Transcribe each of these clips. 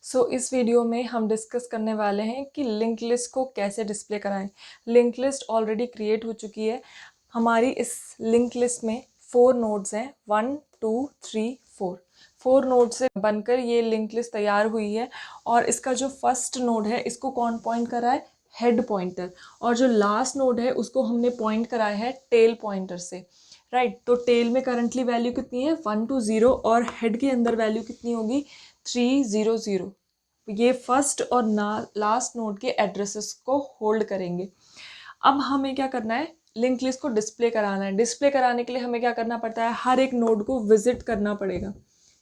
इस वीडियो में हम डिस्कस करने वाले हैं कि लिंक लिस्ट को कैसे डिस्प्ले कराएं। लिंक लिस्ट ऑलरेडी क्रिएट हो चुकी है। हमारी इस लिंक लिस्ट में 4 नोड्स हैं, 1 2 3 4। 4 नोड से बनकर ये लिंक लिस्ट तैयार हुई है और इसका जो फर्स्ट नोड है इसको कौन पॉइंट कर रहा है? Head pointer. और जो लास्ट नोड है उसको हमने पॉइंट कराया है टेल पॉइंटर से, राइट। तो टेल में करंटली वैल्यू कितनी है? 1 2 0 और हेड के अंदर वैल्यू कितनी होगी? 3 0 0। ये फर्स्ट और लास्ट नोड के एड्रेसेस को होल्ड करेंगे। अब हमें क्या करना है? लिंक लिस्ट को डिस्प्ले कराना है। डिस्प्ले कराने के लिए हमें क्या करना पड़ता है? हर एक नोड को विजिट करना पड़ेगा।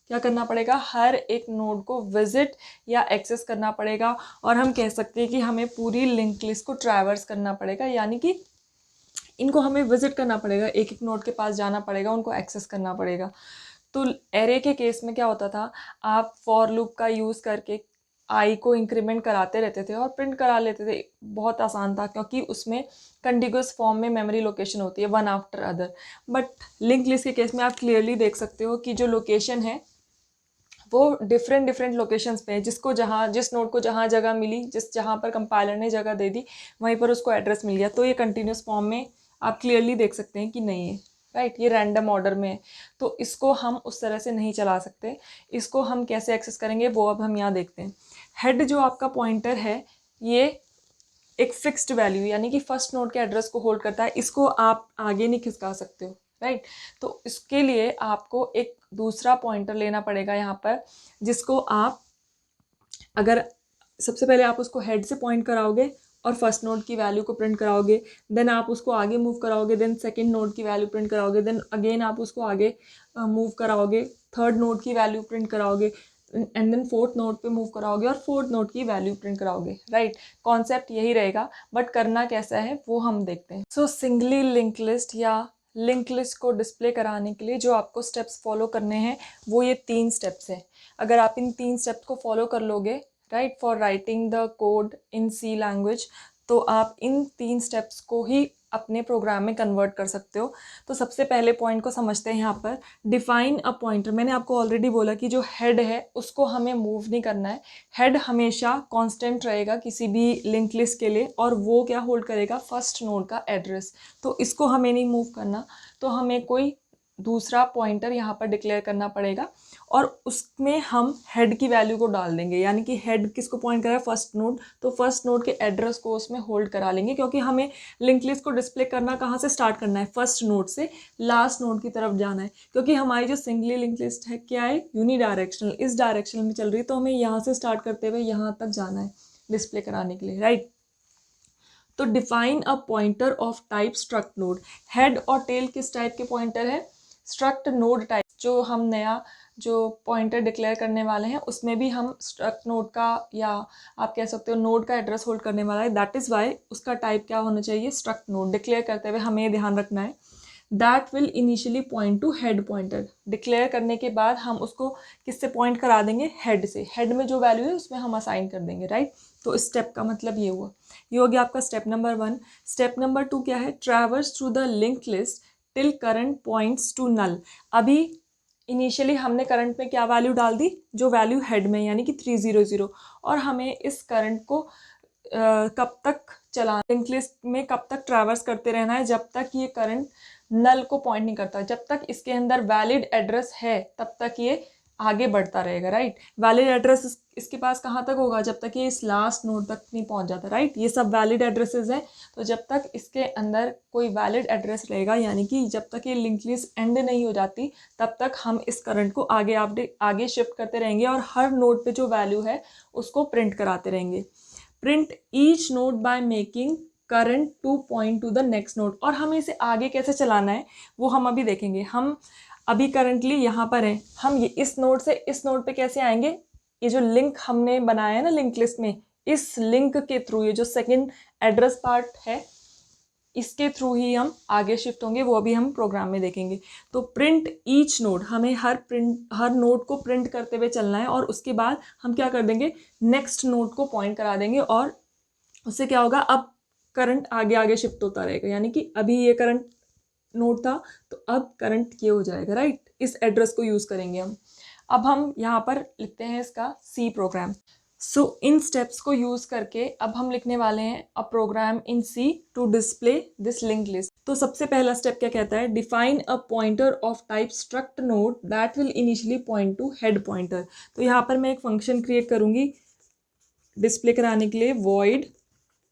क्या करना पड़ेगा? हर एक नोड को विजिट या एक्सेस करना पड़ेगा। और हम कह सकते हैं कि हमें पूरी लिंक लिस्ट को ट्रैवर्स करना पड़ेगा, यानी कि इनको हमें विजिट करना पड़ेगा, एक एक नोड के पास जाना पड़ेगा, उनको एक्सेस करना पड़ेगा। तो एरे के केस में क्या होता था? आप फॉर लूप का यूज़ करके आई को इंक्रीमेंट कराते रहते थे और प्रिंट करा लेते थे। बहुत आसान था क्योंकि उसमें कंटिन्यूअस फॉर्म में मेमोरी लोकेशन होती है, one after other. But link list के केस में आप क्लियरली देख सकते हो कि जो लोकेशन है वो डिफरेंट लोकेशंस पे है। जिस नोड को जहाँ जगह मिली, जहाँ पर कंपाइलर ने जगह दे दी, वहीं पर उसको एड्रेस मिल गया। तो ये कंटिन्यूस फॉर्म में आप क्लियरली देख सकते हैं कि नहीं है, राइट। ये रैंडम ऑर्डर में है, तो इसको हम उस तरह से नहीं चला सकते। इसको हम कैसे एक्सेस करेंगे वो अब हम यहाँ देखते हैं। हेड जो आपका पॉइंटर है ये एक फिक्स्ड वैल्यू यानी कि फर्स्ट नोड के एड्रेस को होल्ड करता है। इसको आप आगे नहीं खिसका सकते हो, राइट। तो इसके लिए आपको एक दूसरा पॉइंटर लेना पड़ेगा यहाँ पर, जिसको आप अगर सबसे पहले आप उसको हेड से पॉइंट कराओगे और फर्स्ट नोड की वैल्यू को प्रिंट कराओगे, देन आप उसको आगे मूव कराओगे, देन सेकंड नोड की वैल्यू प्रिंट कराओगे, देन अगेन आप उसको आगे मूव कराओगे, थर्ड नोड की वैल्यू प्रिंट कराओगे, एंड देन फोर्थ नोड पे मूव कराओगे और फोर्थ नोड की वैल्यू प्रिंट कराओगे, राइट। कॉन्सेप्ट यही रहेगा, बट करना कैसा है वो हम देखते हैं। सिंगली लिंक लिस्ट या लिंक लिस्ट को डिस्प्ले कराने के लिए जो आपको स्टेप्स फॉलो करने हैं वो ये 3 स्टेप्स हैं। अगर आप इन 3 स्टेप्स को फॉलो कर लोगे, right, for writing the code in C language, तो आप इन 3 स्टेप्स को ही अपने प्रोग्राम में कन्वर्ट कर सकते हो। तो सबसे पहले पॉइंट को समझते हैं यहाँ पर। Define a pointer. मैंने आपको ऑलरेडी बोला कि जो हेड है उसको हमें मूव नहीं करना है। हेड हमेशा कांस्टेंट रहेगा किसी भी लिंक लिस्ट के लिए, और वो क्या होल्ड करेगा? फर्स्ट नोड का एड्रेस। तो इसको हमें नहीं मूव करना, तो हमें कोई दूसरा पॉइंटर यहाँ पर डिक्लेयर करना पड़ेगा और उसमें हम हेड की वैल्यू को डाल देंगे। यानी कि हेड किसको पॉइंट करा है? First node. तो फर्स्ट नोड के एड्रेस को उसमें होल्ड करा लेंगे, क्योंकि हमें लिंक लिस्ट को डिस्प्ले करना कहाँ से स्टार्ट करना है? फर्स्ट नोड से लास्ट नोड की तरफ जाना है, क्योंकि हमारी जो सिंगली लिंक लिस्ट है क्या है? यूनिडायरेक्शनल, इस डायरेक्शन में चल रही है। तो हमें यहाँ से स्टार्ट करते हुए यहाँ तक जाना है डिस्प्ले कराने के लिए, राइट। तो define a pointer of type struct node. Head और टेल किस टाइप के पॉइंटर है? Struct node type. जो हम नया जो पॉइंटर डिक्लेयर करने वाले हैं उसमें भी हम स्ट्रक्ट नोड का, या आप कह सकते हो नोड का एड्रेस होल्ड करने वाला है। दैट इज़ वाई उसका टाइप क्या होना चाहिए? Struct node. डिक्लेयर करते हुए हमें ध्यान रखना है that will initially point to head pointer. Declare करने के बाद हम उसको किससे पॉइंट करा देंगे? हेड से। हेड में जो वैल्यू है उसमें हम असाइन कर देंगे, राइट। तो इस स्टेप का मतलब ये हुआ। ये हो गया आपका स्टेप नंबर 1। स्टेप नंबर 2 क्या है? Traverse through the link list till current points to null. अभी इनिशियली हमने करंट में क्या वैल्यू डाल दी? जो वैल्यू हेड में, यानी कि 300, और हमें इस करंट को कब तक चला, लिंक लिस्ट में कब तक ट्रैवर्स करते रहना है? जब तक ये करंट नल को पॉइंट नहीं करता। जब तक इसके अंदर वैलिड एड्रेस है तब तक ये आगे बढ़ता रहेगा, राइट। वैलिड एड्रेस इसके पास कहाँ तक होगा? जब तक ये इस लास्ट नोड तक नहीं पहुँच जाता, राइट। ये सब वैलिड एड्रेसेस हैं। तो जब तक इसके अंदर कोई वैलिड एड्रेस रहेगा, यानी कि जब तक ये लिंक लिस्ट एंड नहीं हो जाती, तब तक हम इस करंट को आगे शिफ्ट करते रहेंगे और हर नोड पे जो वैल्यू है उसको प्रिंट कराते रहेंगे। Print each node by making current two point two the next node. और हमें इसे आगे कैसे चलाना है वो हम अभी देखेंगे। हम अभी करंटली यहाँ पर हैं, हम ये इस नोड से इस नोड पे कैसे आएंगे? ये जो लिंक हमने बनाया है ना लिंक लिस्ट में, इस लिंक के थ्रू, ये जो सेकंड एड्रेस पार्ट है इसके थ्रू ही हम आगे शिफ्ट होंगे। वो अभी हम प्रोग्राम में देखेंगे। तो प्रिंट ईच नोड, हमें हर नोड को प्रिंट करते हुए चलना है, और उसके बाद हम क्या कर देंगे? नेक्स्ट नोड को पॉइंट करा देंगे, और उससे क्या होगा? अब करंट आगे आगे शिफ्ट होता रहेगा। यानी कि अभी ये करंट नोड था, तो अब करंट ये हो जाएगा, राइट। इस एड्रेस को यूज़ करेंगे हम। अब हम यहाँ पर लिखते हैं इसका सी प्रोग्राम। सो इन स्टेप्स को यूज़ करके अब हम लिखने वाले हैं a program in C to display this link list. तो सबसे पहला स्टेप क्या कहता है, define a pointer of type struct node that will initially point to head pointer. तो यहाँ पर मैं एक फंक्शन क्रिएट करूँगी डिस्प्ले कराने के लिए, वॉइड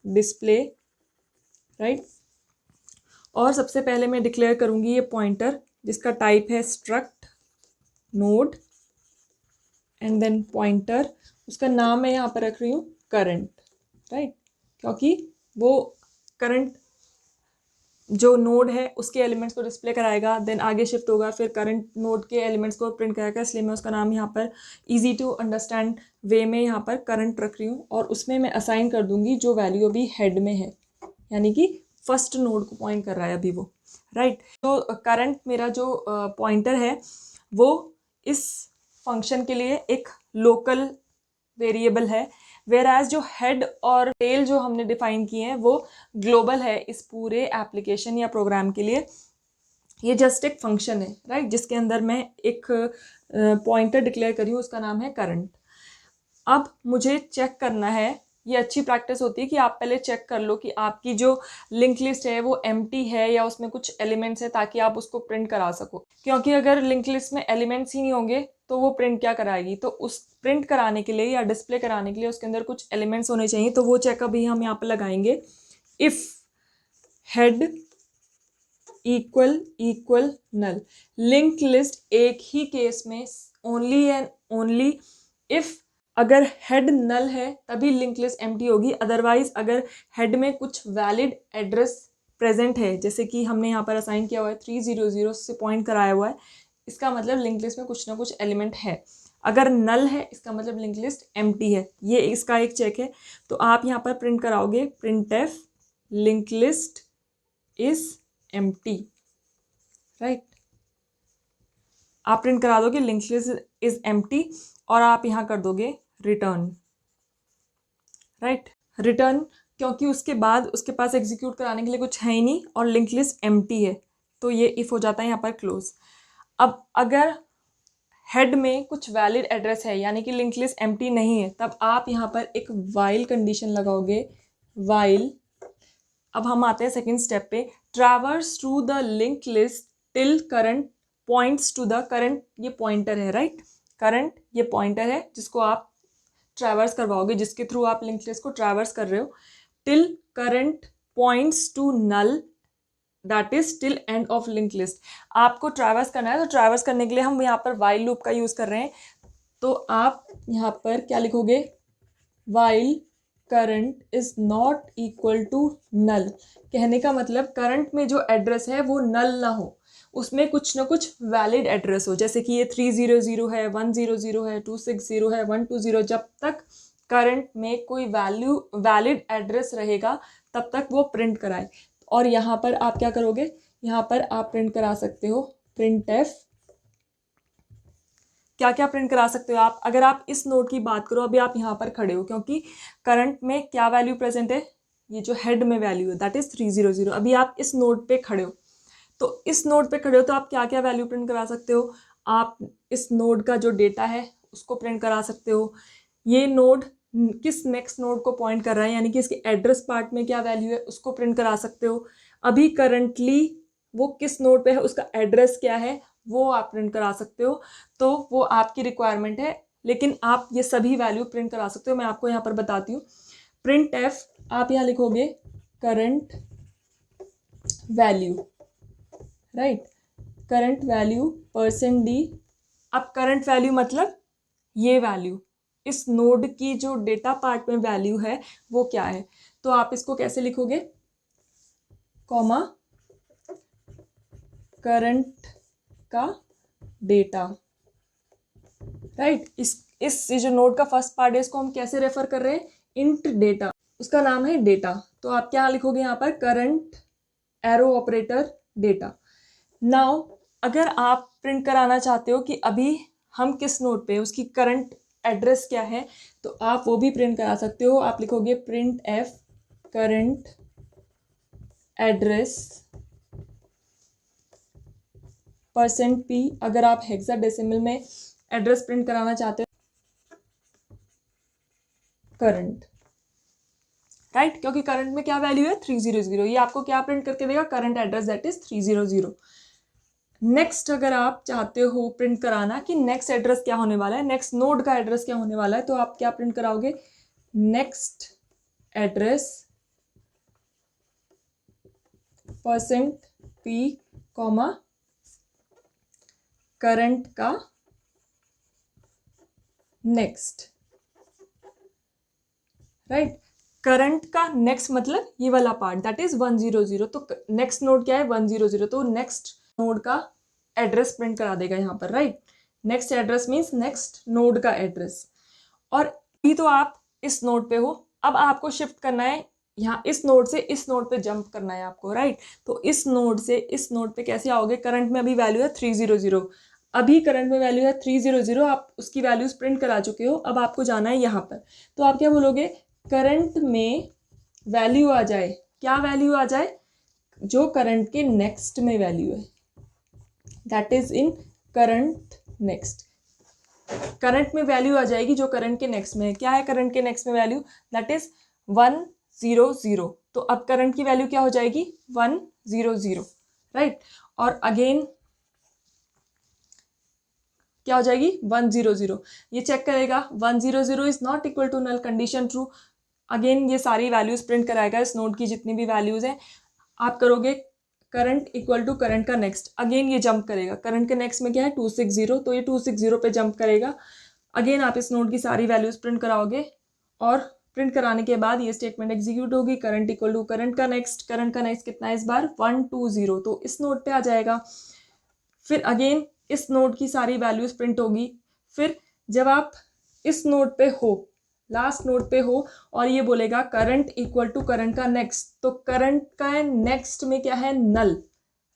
डिस्प्ले, राइट। और सबसे पहले मैं डिक्लेयर करूँगी ये पॉइंटर जिसका टाइप है struct node and then pointer, उसका नाम मैं यहाँ पर रख रही हूँ करंट, राइट, क्योंकि वो करंट जो नोड है उसके एलिमेंट्स को डिस्प्ले कराएगा, देन आगे शिफ्ट होगा, फिर करंट नोड के एलिमेंट्स को प्रिंट कराएगा, इसलिए मैं उसका नाम यहाँ पर इजी टू अंडरस्टैंड वे में यहाँ पर करंट रख रही हूँ। और उसमें मैं असाइन कर दूंगी जो वैल्यू अभी हेड में है, यानी कि फर्स्ट नोड को पॉइंट कर रहा है अभी वो, राइट। तो करंट मेरा जो पॉइंटर है वो इस फंक्शन के लिए एक लोकल वेरिएबल है, वेयर एज जो हेड और टेल जो हमने डिफाइन किए हैं वो ग्लोबल है इस पूरे एप्लीकेशन या प्रोग्राम के लिए। ये जस्ट एक फंक्शन है, राइट, जिसके अंदर मैं एक पॉइंटर डिक्लेयर करी हूँ, उसका नाम है करंट। अब मुझे चेक करना है, ये अच्छी प्रैक्टिस होती है कि आप पहले चेक कर लो कि आपकी जो लिंक लिस्ट है वो एम्प्टी है या उसमें कुछ एलिमेंट्स है, ताकि आप उसको प्रिंट करा सको। क्योंकि अगर लिंक लिस्ट में एलिमेंट्स ही नहीं होंगे तो वो प्रिंट क्या कराएगी। तो उस प्रिंट कराने के लिए या डिस्प्ले कराने के लिए उसके अंदर कुछ एलिमेंट्स होने चाहिए। तो वो चेक अभी हम यहाँ पर लगाएंगे, if head equal null. Link list एक ही केस में ओनली एंड ओनली इफ़ अगर हेड नल है तभी लिंक लिस्ट एम्प्टी होगी, अदरवाइज अगर हेड में कुछ वैलिड एड्रेस प्रेजेंट है, जैसे कि हमने यहाँ पर असाइन किया हुआ है 300 से पॉइंट कराया हुआ है, इसका मतलब लिंक लिस्ट में कुछ ना कुछ एलिमेंट है। अगर नल है इसका मतलब लिंक लिस्ट एम्प्टी है, ये इसका एक चेक है। तो आप यहाँ पर प्रिंट कराओगे printf link list is empty, right. आप प्रिंट करा दोगे लिंक लिस्ट इज एम्प्टी और आप यहाँ कर दोगे रिटर्न, राइट, रिटर्न, क्योंकि उसके बाद उसके पास एग्जीक्यूट कराने के लिए कुछ है ही नहीं और लिंक लिस्ट एम्प्टी है, तो ये इफ़ हो जाता है यहाँ पर क्लोज। अब अगर हेड में कुछ वैलिड एड्रेस है यानी कि लिंक लिस्ट एम्प्टी नहीं है, तब आप यहाँ पर एक वाइल कंडीशन लगाओगे, वाइल। अब हम आते हैं सेकेंड स्टेप पे, traverse through the link list till current points to the current, ये पॉइंटर है, राइट, करंट ये पॉइंटर है जिसको आप ट्रैवर्स करवाओगे, जिसके थ्रू आप लिंक लिस्ट को ट्रैवर्स कर रहे हो, till current points to null that is till end of link list. आपको ट्रैवर्स करना है, तो ट्रैवर्स करने के लिए हम यहाँ पर वाइल लूप का यूज़ कर रहे हैं। तो आप यहाँ पर क्या लिखोगे, while current is not equal to null. कहने का मतलब करंट में जो एड्रेस है वो नल ना हो, उसमें कुछ ना कुछ वैलिड एड्रेस हो, जैसे कि ये 300 है, 100 है, 260 है, 120। जब तक करंट में कोई वैलिड एड्रेस रहेगा तब तक वो प्रिंट कराए। और यहाँ पर आप क्या करोगे, यहाँ पर आप प्रिंट करा सकते हो printf, क्या क्या प्रिंट करा सकते हो आप। अगर आप इस नोड की बात करो, अभी आप यहाँ पर खड़े हो, क्योंकि करंट में क्या वैल्यू प्रेजेंट है, ये जो हेड में वैल्यू है दैट इज 300। अभी आप इस नोड पे खड़े हो, तो इस नोड पे खड़े हो तो आप क्या क्या वैल्यू प्रिंट करा सकते हो। आप इस नोड का जो डेटा है उसको प्रिंट करा सकते हो, ये नोड किस नेक्स्ट नोड को पॉइंट कर रहा है यानी कि इसके एड्रेस पार्ट में क्या वैल्यू है उसको प्रिंट करा सकते हो। अभी करंटली वो किस नोड पे है उसका एड्रेस क्या है वो आप प्रिंट करा सकते हो। तो वो आपकी रिक्वायरमेंट है, लेकिन आप ये सभी वैल्यू प्रिंट करा सकते हो। मैं आपको यहाँ पर बताती हूँ, printf आप यहाँ लिखोगे current value, right, current value %d। अब करंट वैल्यू मतलब ये वैल्यू, इस नोड की जो डेटा पार्ट में वैल्यू है वो क्या है। तो आप इसको कैसे लिखोगे, कॉमा करंट का डेटा, राइट। इस जो नोड का फर्स्ट पार्ट है इसको हम कैसे रेफर कर रहे हैं, इंट डेटा, उसका नाम है डेटा। तो आप क्या लिखोगे यहाँ पर, current arrow operator data. Now अगर आप प्रिंट कराना चाहते हो कि अभी हम किस नोड पे, उसकी करंट एड्रेस क्या है, तो आप वो भी प्रिंट करा सकते हो। आप लिखोगे printf करंट एड्रेस %p। अगर आप हेक्साडेसिमल में एड्रेस प्रिंट कराना चाहते हो करंट, राइट, क्योंकि करंट में क्या वैल्यू है 300, ये आपको क्या प्रिंट करके देगा current address that is 300। Next अगर आप चाहते हो प्रिंट कराना कि नेक्स्ट एड्रेस क्या होने वाला है, नेक्स्ट नोड का एड्रेस क्या होने वाला है, तो आप क्या प्रिंट कराओगे next address %p comma current का नेक्स्ट, राइट। करंट का नेक्स्ट मतलब ये वाला पार्ट दैट इज 100, तो नेक्स्ट नोड क्या है 100, तो नेक्स्ट नोड का एड्रेस प्रिंट करा देगा यहाँ पर, right. Next address means next node का एड्रेस। और अभी तो आप इस नोड पे हो, अब आपको शिफ्ट करना है यहाँ, इस नोड से इस नोड पे जंप करना है आपको, राइट। तो इस नोड से इस नोड पे कैसे आओगे, करंट में अभी वैल्यू है 300, अभी करंट में वैल्यू है 300, आप उसकी वैल्यूज प्रिंट करा चुके हो, अब आपको जाना है यहाँ पर। तो आप क्या बोलोगे करंट में वैल्यू आ जाए, क्या वैल्यू आ जाए, जो करंट के नेक्स्ट में वैल्यू है that is in current next. Current में वैल्यू आ जाएगी जो करंट के नेक्स्ट में है। क्या है करंट के नेक्स्ट में वैल्यू, दैट इज 100, तो अब करंट की वैल्यू क्या हो जाएगी 100, राइट। और अगेन क्या हो जाएगी 100, ये चेक करेगा 100 is not equal to null, condition true. Again ये सारी वैल्यूज प्रिंट कराएगा, इस नोड की जितनी भी वैल्यूज हैं। आप करोगे करंट इक्वल टू करंट का नेक्स्ट, अगेन ये जंप करेगा, करंट के नेक्स्ट में क्या है 260, तो ये 260 पे जंप करेगा। अगेन आप इस नोड की सारी वैल्यूज प्रिंट कराओगे और प्रिंट कराने के बाद ये स्टेटमेंट एग्जीक्यूट होगी, करंट इक्वल टू करंट का नेक्स्ट कितना है इस बार 120, तो इस नोड पे आ जाएगा। फिर अगेन इस नोड की सारी वैल्यूज प्रिंट होगी। फिर जब आप इस नोड पे हो, लास्ट नोड पे हो, और ये बोलेगा करंट इक्वल टू करंट का नेक्स्ट, तो करंट का नेक्स्ट में क्या है नल,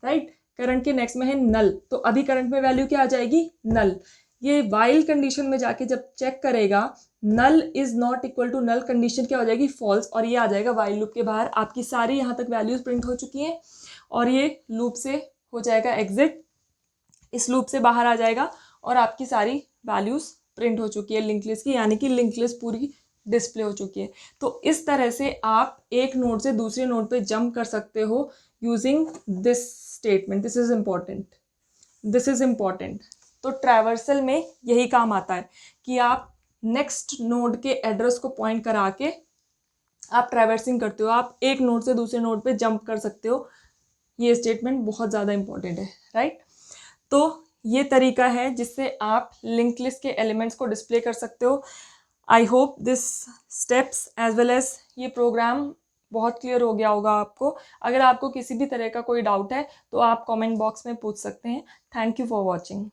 राइट, करंट के नेक्स्ट में है नल, तो अभी करंट में वैल्यू क्या आ जाएगी नल। ये वाइल कंडीशन में जाके जब चेक करेगा null is not equal to null, condition क्या हो जाएगी फॉल्स, और ये आ जाएगा वाइल लूप के बाहर। आपकी सारी यहाँ तक वैल्यूज प्रिंट हो चुकी हैं और ये लूप से हो जाएगा एग्जिट, इस लूप से बाहर आ जाएगा और आपकी सारी वैल्यूज प्रिंट हो चुकी है लिंक लिस्ट की, यानी कि लिंक लिस्ट पूरी डिस्प्ले हो चुकी है। तो इस तरह से आप एक नोड से दूसरे नोड पे जंप कर सकते हो using this statement, this is important. तो ट्रैवर्सल में यही काम आता है कि आप नेक्स्ट नोड के एड्रेस को पॉइंट करा के आप ट्रैवर्सिंग करते हो, आप एक नोड से दूसरे नोड पे जंप कर सकते हो। ये स्टेटमेंट बहुत ज़्यादा इंपॉर्टेंट है, राइट। तो ये तरीका है जिससे आप लिंक लिस्ट के एलिमेंट्स को डिस्प्ले कर सकते हो। I hope this steps as well as ये प्रोग्राम बहुत क्लियर हो गया होगा आपको। अगर आपको किसी भी तरह का कोई डाउट है तो आप कमेंट बॉक्स में पूछ सकते हैं। Thank you for watching.